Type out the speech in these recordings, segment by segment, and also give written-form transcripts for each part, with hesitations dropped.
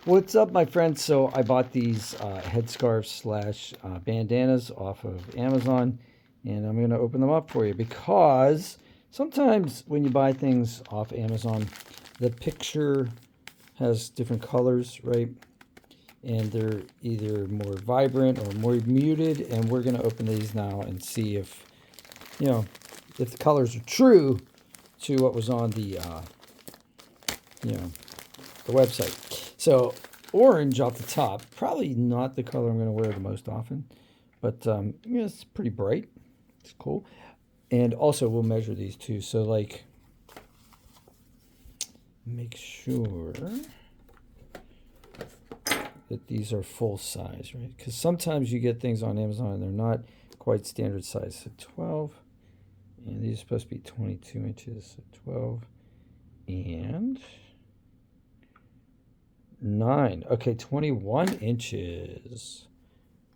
What's up, my friends? So I bought these headscarves slash bandanas off of Amazon, and I'm going to open them up for you because sometimes when you buy things off Amazon, the picture has different colors, right? And they're either more vibrant or more muted, and we're going to open these now and see if, you know, if the colors are true to what was on the, the website. So orange off the top, probably not the color I'm going to wear the most often, but it's pretty bright. It's cool. And also we'll measure these too. So like, make sure that these are full size, right? Because sometimes you get things on Amazon and they're not quite standard size. So 12, and these are supposed to be 22 inches. So 12 and 9. Okay, 21 inches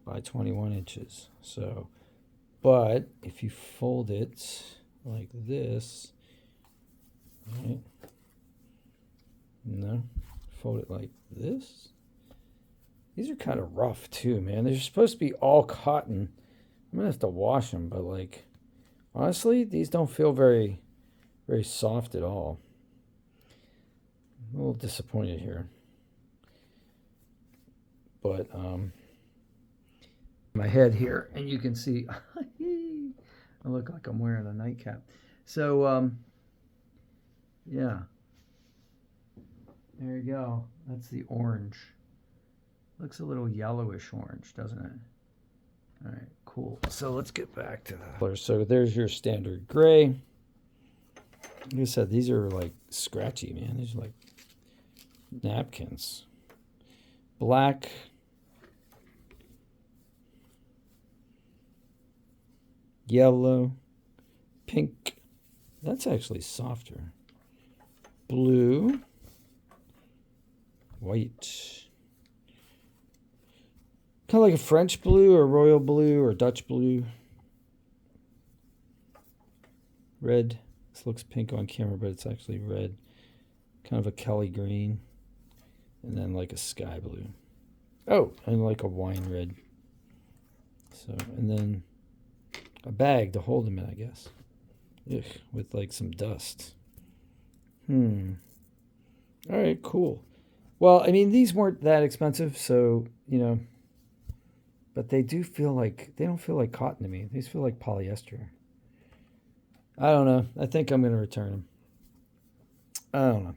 by 21 inches. So, but if you fold it like this, right? No, fold it like this. These are kind of rough too, man. They're supposed to be all cotton. I'm gonna have to wash them, but like, honestly, these don't feel very, very soft at all. I'm a little disappointed here. But my head here, and you can see I look like I'm wearing a nightcap. So yeah, there you go. That's the orange. Looks a little yellowish orange, doesn't it? All right, cool. So let's get back to the colors. So there's your standard gray. Like I said, these are like scratchy, man. These are like napkins. Black. Yellow. Pink. That's actually softer. Blue. White. Kind of like a French blue or royal blue or Dutch blue. Red. This looks pink on camera, but it's actually red. Kind of a Kelly green. And then like a sky blue. Oh, and like a wine red. So, and then a bag to hold them in, I guess. Ugh, with like some dust. All right, cool. Well, I mean, these weren't that expensive, so, but they do feel like, they don't feel like cotton to me. These feel like polyester. I don't know. I think I'm going to return them. I don't know.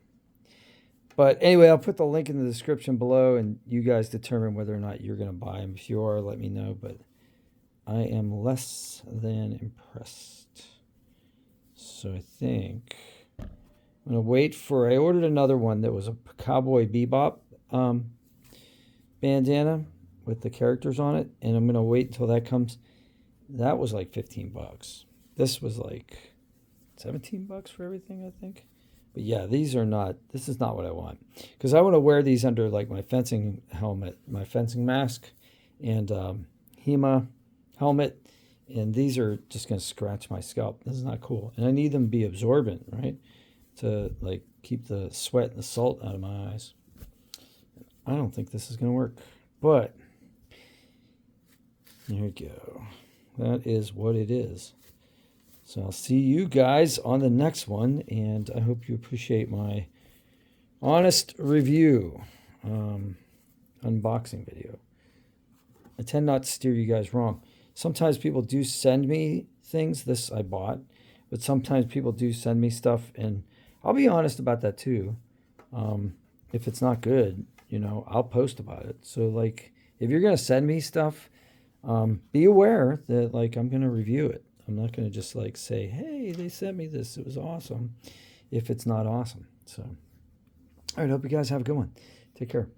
But anyway, I'll put the link in the description below, and you guys determine whether or not you're going to buy them. If you are, let me know. But I am less than impressed. So I think I'm going to wait for... I ordered another one that was a Cowboy Bebop bandana with the characters on it, and I'm going to wait until that comes. That was like 15 bucks. This was like 17 bucks for everything, I think. But yeah, these are not, this is not what I want. Because I want to wear these under like my fencing helmet, my fencing mask, and HEMA helmet. And these are just going to scratch my scalp. This is not cool. And I need them to be absorbent, right? To like keep the sweat and the salt out of my eyes. I don't think this is going to work. But there you go. That is what it is. So I'll see you guys on the next one, and I hope you appreciate my honest review unboxing video. I tend not to steer you guys wrong. Sometimes people do send me things. This I bought, but sometimes people do send me stuff, and I'll be honest about that too. If it's not good, I'll post about it. So like, if you're gonna send me stuff, be aware that like I'm gonna review it. I'm not going to just like say, hey, they sent me this, it was awesome, if it's not awesome. So, all right, hope you guys have a good one. Take care.